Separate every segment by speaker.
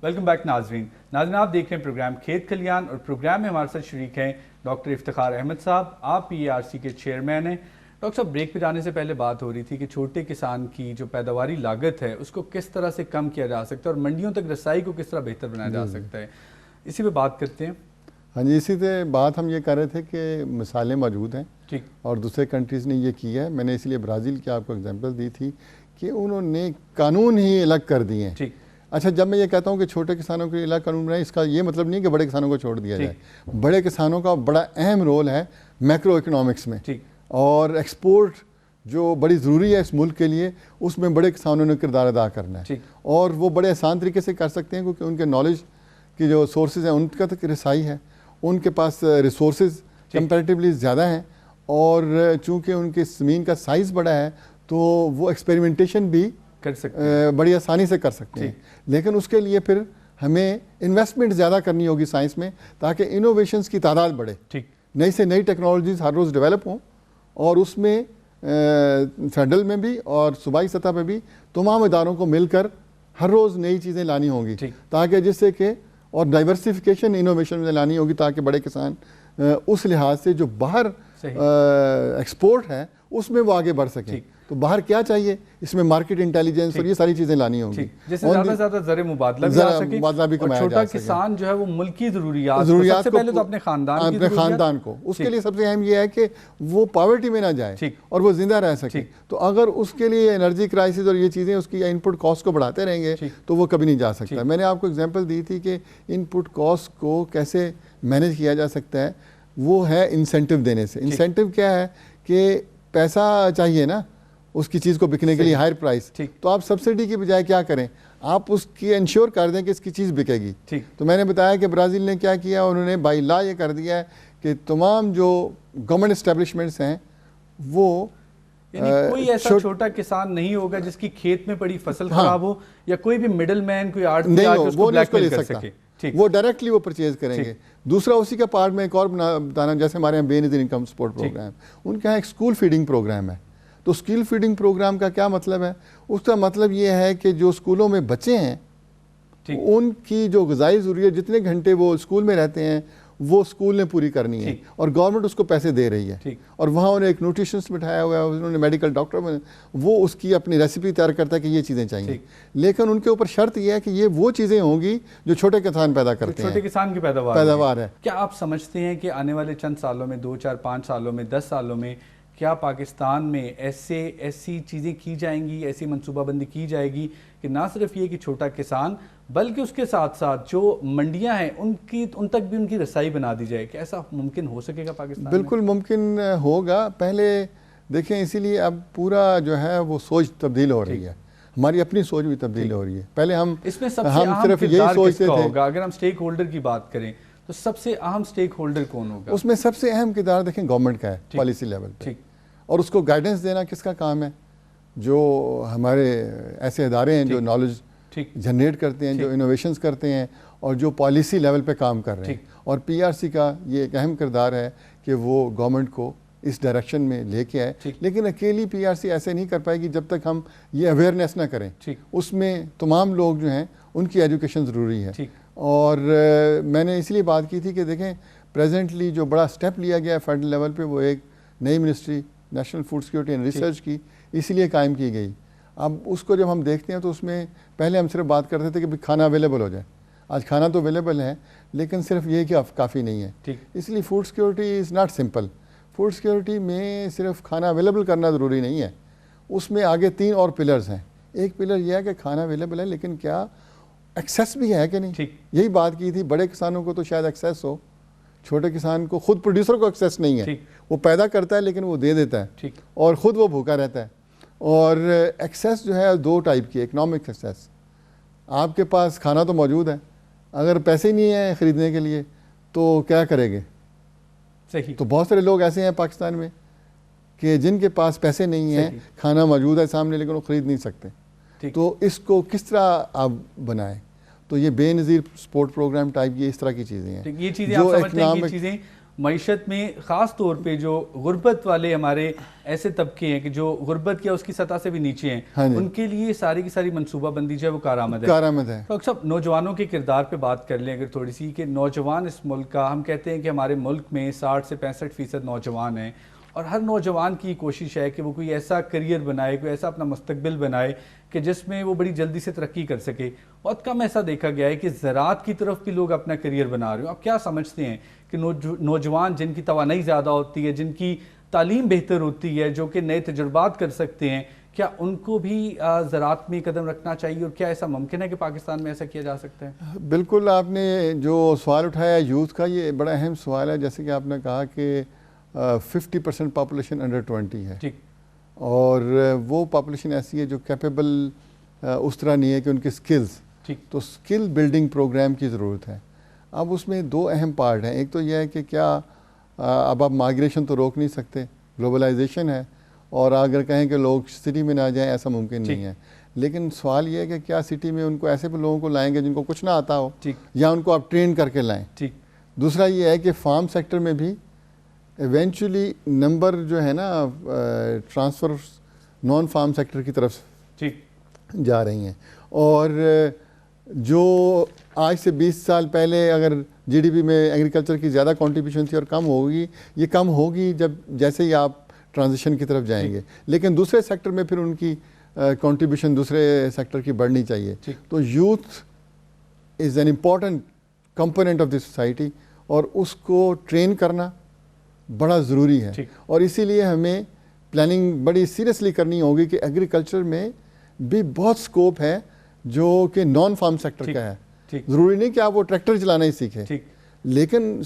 Speaker 1: Welcome back ناظرین آپ دیکھ رہے ہیں پروگرام کھیت کھلیان، اور پروگرام میں ہمارے ساتھ شریک ہیں ڈاکٹر افتخار احمد صاحب. آپ PARC کے چیئرمین ہیں. ڈاکٹر صاحب، بریک پہ جانے سے پہلے بات ہو رہی تھی کہ چھوٹے کسان کی جو پیداواری لاگت ہے اس کو کس طرح سے کم کیا جا سکتا ہے اور منڈیوں تک رسائی کو کس طرح بہتر بنایا جا سکتا ہے. اسی پہ بات کرتے ہیں.
Speaker 2: ہاں جی، اسی سے بات ہم یہ کر رہے تھے کہ مثالیں موجود ہیں
Speaker 1: ٹھیک،
Speaker 2: اور دوسرے کنٹریز نے یہ کیا ہے. میں نے اسی لیے برازیل کی آپ کو اگزامپل دی تھی کہ انہوں نے قانون ہی الگ کر دیے ہیں.
Speaker 1: ٹھیک.
Speaker 2: اچھا، جب میں یہ کہتا ہوں کہ چھوٹے کسانوں کے لیے الگ قانون بنائے، اس کا یہ مطلب نہیں کہ بڑے کسانوں کو چھوڑ دیا جائے. بڑے کسانوں کا بڑا اہم رول ہے میکرو اکنامکس میں، اور ایکسپورٹ جو بڑی ضروری ہے اس ملک کے لیے، اس میں بڑے کسانوں نے کردار ادا کرنا ہے. اور وہ بڑے آسان طریقے سے کر سکتے ہیں کیونکہ ان کے نالج کی جو سورسز ہیں ان کا تک رسائی ہے، ان کے پاس ریسورسز کمپیریٹیولی زیادہ ہیں، اور چونکہ ان کی زمین کا سائز بڑا ہے تو وہ ایکسپیریمنٹیشن بھی
Speaker 1: کر سکتے ہیں،
Speaker 2: بڑی آسانی سے کر سکتے ہیں. لیکن اس کے لیے پھر ہمیں انویسٹمنٹ زیادہ کرنی ہوگی سائنس میں، تاکہ انوویشنز کی تعداد بڑھے، نئی سے نئی ٹیکنالوجیز ہر روز ڈیولپ ہوں، اور اس میں فیڈرل میں بھی اور صوبائی سطح پہ بھی تمام اداروں کو مل کر ہر روز نئی چیزیں لانی ہوں گی، تاکہ جس سے کہ اور ڈائیورسیفیکیشن انوویشن میں لانی ہوگی، تاکہ بڑے کسان اس لحاظ سے جو باہر ایکسپورٹ ہے اس میں وہ آگے بڑھ سکیں. تو باہر کیا چاہیے، اس میں مارکیٹ انٹیلیجنس اور یہ ساری چیزیں لانی ہوں گی،
Speaker 1: جس سے زیادہ سے زیادہ زر مبادلہ بھی آ سکے، اور چھوٹا کسان جو ہے وہ ملکی ضروریات سب سے پہلے تو اپنے
Speaker 2: خاندان کو، اس کے لیے سب سے اہم یہ ہے کہ وہ پاورٹی میں نہ جائے اور وہ زندہ رہ سکے. تو اگر اس کے لیے انرجی کرائسس اور یہ چیزیں اس کی ان پٹ کاسٹ کو بڑھاتے رہیں گے تو وہ کبھی نہیں جا سکتا. میں نے آپ کو اگزامپل دی تھی کہ ان پٹ کاسٹ کو کیسے مینیج کیا جا سکتا ہے، وہ ہے انسینٹیو دینے سے. انسینٹیو کیا ہے کہ پیسہ چاہیے نا اس کی چیز کو بکنے کے لیے، ہائر پرائس. تو آپ سبسڈی کی بجائے کیا کریں، آپ اس کی انشور کر دیں کہ اس کی چیز بکے گی. تو میں نے بتایا کہ برازیل نے کیا کیا، انہوں نے بائی لا یہ کر دیا ہے کہ تمام جو گورنمنٹ اسٹیبلشمنٹس ہیں وہ
Speaker 1: کوئی ایسا چھوٹا کسان نہیں ہوگا جس کی کھیت میں پڑی فصل خراب ہو، یا کوئی بھی مڈل مین، کوئی آڑتی آ کے اس کو بلیک میل کر سکے،
Speaker 2: وہ ڈائریکٹلی وہ پرچیز کریں گے. دوسرا اسی کا پارٹ میں ایک اور بتانا، جیسے ہمارے یہاں بے نظیر انکم سپورٹ پروگرام، ان کے یہاں ایک اسکول فیڈنگ پروگرام ہے. تو اسکول فیڈنگ پروگرام کا کیا مطلب ہے؟ اس کا مطلب یہ ہے کہ جو اسکولوں میں بچے ہیں ان کی جو غذائی ضروریت، جتنے گھنٹے وہ اسکول میں رہتے ہیں وہ اسکول نے پوری کرنی ہے، اور گورنمنٹ اس کو پیسے دے رہی ہے. اور وہاں انہیں ایک نیوٹریشنسٹ بٹھایا ہوا ہے، انہوں نے میڈیکل ڈاکٹر، وہ اس کی اپنی ریسیپی تیار کرتا ہے کہ یہ چیزیں چاہیے. لیکن ان کے اوپر شرط یہ ہے کہ یہ وہ چیزیں ہوں گی جو چھوٹے کسان پیدا کرتے ہیں،
Speaker 1: چھوٹے کسان کی پیداوار ہے. کیا آپ سمجھتے ہیں کہ آنے والے چند سالوں میں، 2 4 5 سالوں میں، 10 سالوں میں، کیا پاکستان میں ایسی چیزیں کی جائیں گی، ایسی منصوبہ بندی کی جائے گی کہ نہ صرف یہ کہ چھوٹا کسان بلکہ اس کے ساتھ ساتھ جو منڈیاں ہیں ان تک بھی ان کی رسائی بنا دی جائے؟ کہ ایسا ممکن ہو سکے گا پاکستان میں؟
Speaker 2: بالکل ممکن ہوگا. پہلے دیکھیں، اسی لیے اب پورا جو ہے وہ سوچ تبدیل ہو رہی ہے، ہماری اپنی سوچ بھی تبدیل ہو رری ہے. پہلے ہم
Speaker 1: اس میں سب سے اہم
Speaker 2: صرف یہی سوچتے تھے.
Speaker 1: اگر ہم سٹیک ہولڈر کی بات کریں تو سب سے اہم سٹیک ہولڈر کون ہوگا؟
Speaker 2: اس میں سب سے اہم کردار دیکھیں گورنمنٹ کا ہے، پالیسی لیول پہ. اور اس کو گائیڈنس دینا کس کا کام ہے؟ جو ہمارے ایسے ادارے ہیں جو نالج جنریٹ کرتے ہیں، جو انوویشنز کرتے ہیں، اور جو پالیسی لیول پہ کام کر رہے ہیں. اور PRC کا یہ ایک اہم کردار ہے کہ وہ گورنمنٹ کو اس ڈائریکشن میں لے کے آئے. لیکن اکیلی PRC ایسے نہیں کر پائے گی جب تک ہم یہ اویئرنیس نہ کریں. اس میں تمام لوگ جو ہیں ان کی ایجوکیشن ضروری ہے. اور میں نے اس لیے بات کی تھی کہ دیکھیں پریزنٹلی جو بڑا سٹیپ لیا گیا ہے فیڈرل لیول پہ، وہ ایک نئی ministry national food security and research کی اسی لیے قائم کی گئی. اب اس کو جب ہم دیکھتے ہیں تو اس میں پہلے ہم صرف بات کرتے تھے کہ کھانا اویلیبل ہو جائے. آج کھانا تو اویلیبل ہے لیکن صرف یہ کہ کافی نہیں ہے. اس لیے food security is not simple. Food security میں صرف کھانا اویلیبل کرنا ضروری نہیں ہے، اس میں آگے 3 اور پلرز ہیں. ایک پلر یہ ہے کہ کھانا اویلیبل ہے لیکن کیا ایکسیس بھی ہے کہ نہیں. یہی بات کی تھی، بڑے کسانوں کو تو شاید ایکسیس ہو، چھوٹے کسان کو، خود پروڈیوسر کو ایکسیس نہیں ہے. وہ پیدا کرتا ہے لیکن وہ دے دیتا ہے اور خود وہ بھوکا رہتا ہے. اور ایکسیس جو ہے 2 ٹائپ کی، اکنامک ایکسیس. آپ کے پاس کھانا تو موجود ہے، اگر پیسے ہی نہیں ہیں خریدنے کے لیے تو کیا کرے گے؟ تو بہت سارے لوگ ایسے ہیں پاکستان میں کہ جن کے پاس پیسے نہیں ہیں، کھانا موجود ہے سامنے لیکن وہ خرید نہیں سکتے. تو اس کو کس طرح آپ بنائیں؟ تو یہ بے نظیر سپورٹ پروگرام ٹائپ یہ اس طرح کی چیزیں ہیں.
Speaker 1: یہ چیزیں آپ سمجھتے ہیں کہ چیزیں معیشت میں خاص طور پہ جو غربت والے ہمارے ایسے طبقے ہیں کہ جو غربت یا اس کی سطح سے بھی نیچے ہیں، ان کے لیے ساری کی ساری منصوبہ بندی جو ہے وہ کارآمد ہے۔ ڈاکٹر صاحب نوجوانوں کے کردار پہ بات کر لیں اگر تھوڑی سی، کہ نوجوان اس ملک کا، ہم کہتے ہیں کہ ہمارے ملک میں 60 سے 65% نوجوان ہیں، اور ہر نوجوان کی کوشش ہے کہ وہ کوئی ایسا کریئر بنائے، کوئی ایسا اپنا مستقبل بنائے کہ جس میں وہ بڑی جلدی سے ترقی کر سکے۔ بہت کم ایسا دیکھا گیا ہے کہ زراعت کی طرف بھی لوگ اپنا کریئر بنا رہے ہیں۔ آپ کیا سمجھتے ہیں کہ نوجوان جن کی توانائی زیادہ ہوتی ہے، جن کی تعلیم بہتر ہوتی ہے، جو کہ نئے تجربات کر سکتے ہیں، کیا ان کو بھی زراعت میں قدم رکھنا چاہیے، اور کیا ایسا ممکن ہے کہ پاکستان میں ایسا کیا جا سکتا ہے؟
Speaker 2: بالکل، آپ نے جو سوال اٹھایا یوتھ کا، یہ بڑا اہم سوال ہے۔ جیسے کہ آپ نے کہا کہ 50% پاپولیشن انڈر 20 ہے، اور وہ پاپولیشن ایسی ہے جو کیپیبل اس طرح نہیں ہے کہ ان کے سکلز، تو سکل بلڈنگ پروگرام کی ضرورت ہے۔ اب اس میں دو اہم پارٹ ہیں۔ ایک تو یہ ہے کہ کیا اب آپ مائگریشن تو روک نہیں سکتے، گلوبلائزیشن ہے، اور اگر کہیں کہ لوگ سٹی میں نہ جائیں ایسا ممکن نہیں ہے، لیکن سوال یہ ہے کہ کیا سٹی میں ان کو ایسے لوگوں کو لائیں گے جن کو کچھ نہ آتا ہو، یا ان کو آپ ٹرین کر کے لائیں۔ دوسرا یہ ہے کہ فارم سیکٹر میں بھی ایونچولی نمبر جو ہے نا ٹرانسفر نان فارم سیکٹر کی طرف جا رہی ہیں، اور جو آج سے 20 سال پہلے اگر جی ڈی پی میں ایگریکلچر کی زیادہ کنٹریبیوشن تھی اور کم ہوگی، یہ کم ہوگی جب جیسے ہی آپ ٹرانزیشن کی طرف جائیں گے، لیکن دوسرے سیکٹر میں پھر ان کی کنٹریبیوشن دوسرے سیکٹر کی بڑھنی چاہیے۔ تو youth is an important component of the society, اور اس کو ٹرین کرنا بڑا ضروری ہے، اور اسی لیے ہمیں پلاننگ بڑی سیریسلی کرنی ہوگی کہ ایگریکلچر میں بھی بہت سکوپ ہے جو کہ نان فارم سیکٹر کا ہے۔ ضروری نہیں کہ آپ وہ ٹریکٹر چلانا ہی سیکھیں، لیکن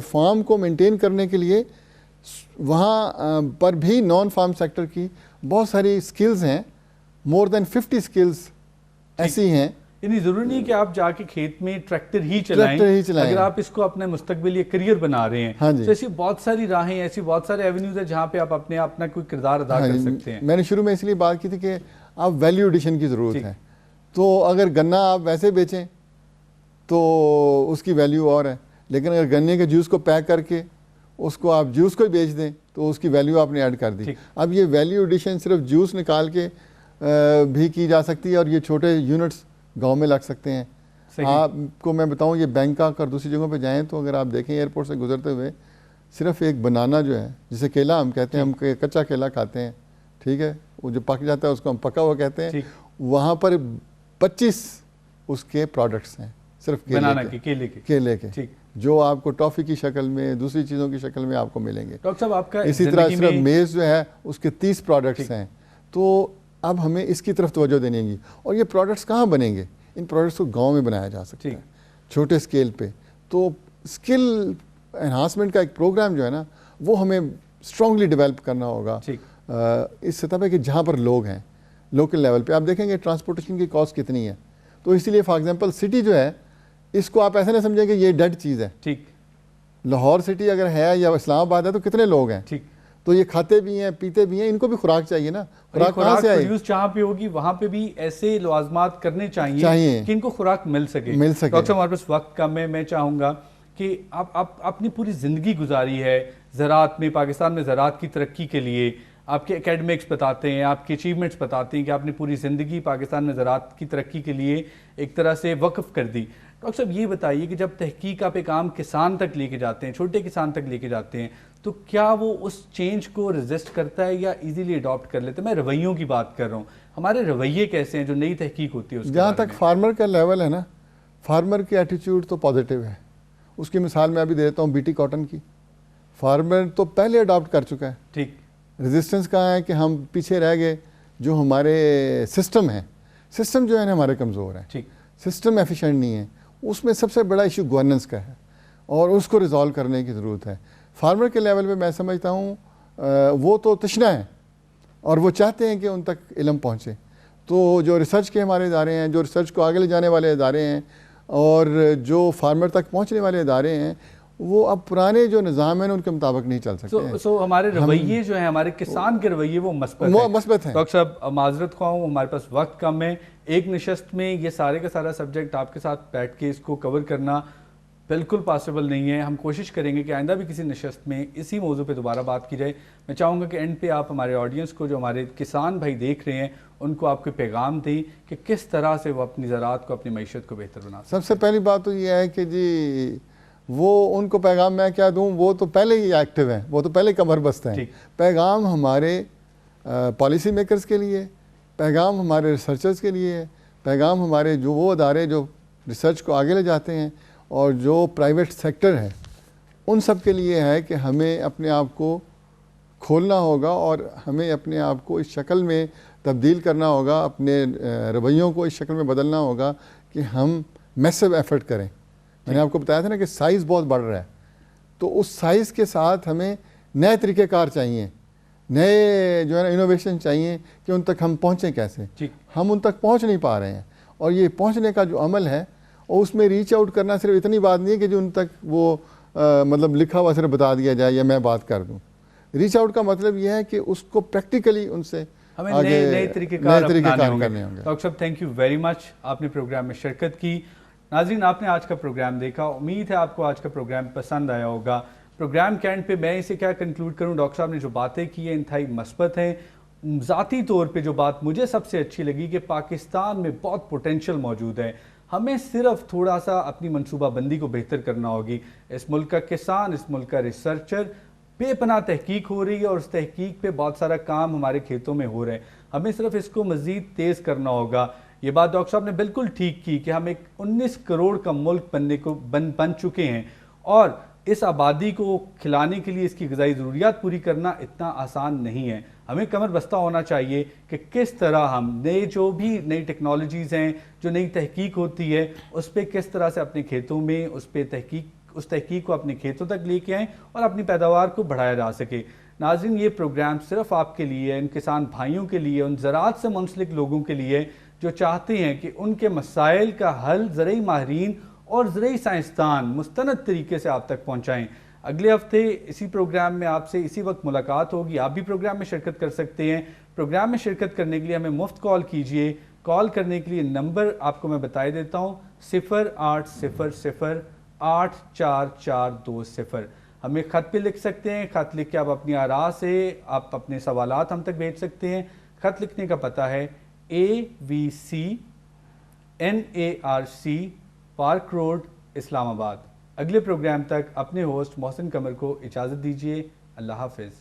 Speaker 2: فارم کو مینٹین کرنے کے لیے وہاں پر بھی نان فارم سیکٹر کی بہت ساری سکلز ہیں، مور دین 50 سکلز ایسی ہیں۔
Speaker 1: یعنی ضروری نہیں کہ آپ جا کے کھیت میں ٹریکٹر ہی چلائیں، اگر آپ اس کو اپنے مستقبل یا کریئر بنا رہے ہیں تو ایسی بہت ساری راہیں، ایسی بہت سارے ایونیوز ہیں جہاں پہ آپ اپنا کوئی کردار ادا کر سکتے ہیں۔
Speaker 2: میں نے شروع میں اس لیے بات کی تھی کہ آپ ویلیو ایڈیشن کی ضرورت ہے۔ تو اگر گنا آپ ویسے بیچیں تو اس کی ویلیو اور ہے، لیکن اگر گنے کے جوس کو پیک کر کے اس کو آپ جوس کو ہی بیچ دیں تو اس کی ویلیو آپ نے ایڈ کر دی۔ اب یہ ویلیو ایڈیشن صرف جوس نکال کے بھی کی جا سکتی ہے، اور یہ چھوٹے یونٹس گاؤں میں لگ سکتے ہیں۔ آپ کو میں بتاؤں، یہ بینکاک اور دوسری جگہوں پہ جائیں تو اگر آپ دیکھیں ایئرپورٹ سے گزرتے ہوئے، صرف ایک بنانا جو ہے جسے کیلا ہم کہتے ہیں، ہم کچا کیلا کھاتے ہیں، ٹھیک ہے، وہ جو پک جاتا ہے اس کو ہم پکا ہوا کہتے ہیں، وہاں پر 25 اس کے پروڈکٹس ہیں صرف کیلے کے، جو آپ کو ٹافی کی شکل میں، دوسری چیزوں کی شکل میں آپ کو ملیں گے۔
Speaker 1: ڈاکٹر صاحب آپ کا
Speaker 2: اسی طرح صرف میز جو ہے اس کے 30 پروڈکٹس ہیں۔ تو اب ہمیں اس کی طرف توجہ دینی گی، اور یہ پروڈکٹس کہاں بنیں گے؟ ان پروڈکٹس کو گاؤں میں بنایا جا سکتا ہے، چھوٹے اسکیل پہ۔ تو اسکل انہانسمنٹ کا ایک پروگرام جو ہے نا، وہ ہمیں اسٹرانگلی ڈیولپ کرنا ہوگا اس سطح پہ کہ جہاں پر لوگ ہیں، لوکل لیول پہ۔ آپ دیکھیں گے ٹرانسپورٹیشن کی کاسٹ کتنی ہے، تو اسی لیے فار ایگزامپل سٹی جو ہے، اس کو آپ ایسے نہ سمجھیں کہ یہ ڈیڈ چیز ہے۔ لاہور سٹی اگر ہے یا اسلام آباد ہے تو کتنے لوگ ہیں، تو یہ کھاتے بھی ہیں، پیتے بھی ہیں، ان کو بھی خوراک چاہیے نا۔ خوراک کہاں سے آئے؟
Speaker 1: جہاں پہ ہوگی وہاں پہ بھی ایسے لوازمات کرنے چاہیے کہ ان کو خوراک مل سکے۔ ڈاکٹر صاحب ہمارے پاس وقت کم ہے، میں چاہوں گا کہ آپ اپنی پوری زندگی گزاری ہے زراعت میں، پاکستان میں زراعت کی ترقی کے لیے، آپ کے اکیڈمکس بتاتے ہیں، آپ کے اچیومنٹس بتاتے ہیں کہ آپ نے پوری زندگی پاکستان میں زراعت کی ترقی کے لیے ایک طرح سے وقف کر دی۔ ڈاکٹر صاحب یہ بتائیے کہ جب تحقیق آپ ایک عام کسان تک لے کے جاتے ہیں، چھوٹے کسان تک لے کے جاتے ہیں، تو کیا وہ اس چینج کو ریزسٹ کرتا ہے یا ایزیلی اڈاپٹ کر لیتا ہے؟ میں رویوں کی بات کر رہا ہوں، ہمارے رویے کیسے ہیں جو نئی تحقیق ہوتی ہے اس کے
Speaker 2: جہاں تک فارمر کا لیول ہے نا، فارمر کی ایٹیچیوڈ تو پازیٹیو ہے۔ اس کی مثال میں ابھی دیتا ہوں بی ٹی کاٹن کی۔ فارمر تو پہلے اڈاپٹ کر چکا ہے، ٹھیک، ریزسٹنس کہاں ہے کہ ہم پیچھے رہ گئے۔ جو ہمارے سسٹم ہیں، سسٹم جو ہے نا ہمارے کمزور ہیں، سسٹم ایفیشینٹ نہیں ہے۔ اس میں سب سے بڑا ایشو گورننس کا ہے، اور اس کو ریزالو کرنے کی ضرورت ہے۔ فارمر کے لیول پہ میں سمجھتا ہوں وہ تو تشنا ہے، اور وہ چاہتے ہیں کہ ان تک علم پہنچے۔ تو جو ریسرچ کے ہمارے ادارے ہیں، جو ریسرچ کو آگے لے جانے والے ادارے ہیں، اور جو فارمر تک پہنچنے والے ادارے ہیں، وہ اب پرانے جو نظام ہیں ان کے مطابق نہیں چل سکتے۔
Speaker 1: سو ہمارے رویے جو ہیں، ہمارے کسان کے رویے وہ مثبت ہیں۔ ڈاکٹر صاحب معذرت خواہ ہوں، ہمارے پاس وقت کم ہے، ایک نشست میں یہ سارے کا سارا سبجیکٹ آپ کے ساتھ بیٹھ کے اس کو کور کرنا بالکل پاسبل نہیں ہے. ہم کوشش کریں گے کہ آئندہ بھی کسی نشست میں اسی موضوع پہ دوبارہ بات کی جائے. میں چاہوں گا کہ اینڈ پہ آپ ہمارے آڈینس کو, جو ہمارے کسان بھائی دیکھ رہے ہیں, ان کو آپ کے پیغام دیں کہ کس طرح سے وہ اپنی زراعت کو, اپنی معیشت کو بہتر بنا سکتے ہیں.
Speaker 2: سب سے پہلی بات تو یہ ہے کہ جی وہ ان کو پیغام میں کیا دوں, وہ تو پہلے ہی ایکٹیو ہیں, وہ تو پہلے کمر بست ہیں. پیغام ہمارے پالیسی میکرز کے لیے, پیغام ہمارے ریسرچرز کے لیے, پیغام ہمارے جو وہ ادارے جو ریسرچ کو آگے لے جاتے ہیں اور جو پرائیویٹ سیکٹر ہیں, ان سب کے لیے ہے کہ ہمیں اپنے آپ کو کھولنا ہوگا اور ہمیں اپنے آپ کو اس شکل میں تبدیل کرنا ہوگا, اپنے رویوں کو اس شکل میں بدلنا ہوگا کہ ہم میسو ایفرٹ کریں. میں نے آپ کو بتایا تھا نا کہ سائز بہت بڑھ رہا ہے, تو اس سائز کے ساتھ ہمیں نئے طریقہ کار چاہیے, نئے جو ہے نا انوویشن چاہیے کہ ان تک ہم پہنچیں کیسے. ہم ان تک پہنچ نہیں پا رہے ہیں, اور یہ پہنچنے کا جو عمل ہے, اور اس میں ریچ آؤٹ کرنا صرف اتنی بات نہیں ہے کہ جو ان تک وہ مطلب لکھا ہوا صرف بتا دیا جائے یا میں بات کر دوں. ریچ آؤٹ کا مطلب یہ ہے کہ اس کو پریکٹیکلی ان سے
Speaker 1: ہمیں نئے طریقے کار
Speaker 2: کرنے ہوں گے.
Speaker 1: ڈاکٹر صاحب تھینک یو ویری مچ, آپ نے پروگرام میں شرکت کی. ناظرین, آپ نے آج کا پروگرام دیکھا, امید ہے آپ کو آج کا پروگرام پسند آیا ہوگا. پروگرام کے اینڈ پہ میں اسے کیا کنکلوڈ کروں, ڈاکٹر صاحب نے جو باتیں کی ہیں انتہائی مثبت ہیں. ذاتی طور پہ جو بات مجھے سب سے اچھی لگی کہ پاکستان میں بہت پوٹینشیل موجود ہے, ہمیں صرف تھوڑا سا اپنی منصوبہ بندی کو بہتر کرنا ہوگی. اس ملک کا کسان, اس ملک کا ریسرچر, بے پناہ تحقیق ہو رہی ہے اور اس تحقیق پہ بہت سارا کام ہمارے کھیتوں میں ہو رہا ہے. ہمیں صرف اس کو مزید تیز کرنا ہوگا. یہ بات ڈاکٹر صاحب نے بالکل ٹھیک کی کہ ہم ایک 19 کروڑ کا ملک بن چکے ہیں, اور اس آبادی کو کھلانے کے لیے اس کی غذائی ضروریات پوری کرنا اتنا آسان نہیں ہے. ہمیں کمر بستہ ہونا چاہیے کہ کس طرح ہم جو بھی نئی ٹیکنالوجیز ہیں, جو نئی تحقیق ہوتی ہے, اس پہ کس طرح سے اپنے کھیتوں میں اس تحقیق کو اپنے کھیتوں تک لے کے آئیں اور اپنی پیداوار کو بڑھایا جا سکے. ناظرین, یہ پروگرام صرف آپ کے لیے, ان کسان بھائیوں کے لیے, ان زراعت سے منسلک لوگوں کے لیے جو چاہتے ہیں کہ ان کے مسائل کا حل زرعی ماہرین اور زرعی سائنسدان مستند طریقے سے آپ تک پہنچائیں. اگلے ہفتے اسی پروگرام میں آپ سے اسی وقت ملاقات ہوگی. آپ بھی پروگرام میں شرکت کر سکتے ہیں. پروگرام میں شرکت کرنے کے لیے ہمیں مفت کال کیجئے. کال کرنے کے لیے نمبر آپ کو میں بتا دیتا ہوں, 0800-844220. ہمیں خط پہ لکھ سکتے ہیں. خط لکھ کے آپ اپنی آراء سے آپ اپنے سوالات ہم تک بھیج سکتے ہیں. خط لکھنے کا پتہ ہے AVC NARC پارک روڈ, اسلام آباد. اگلے پروگرام تک اپنے ہوسٹ محسن قمر کو اجازت دیجیے. اللہ حافظ.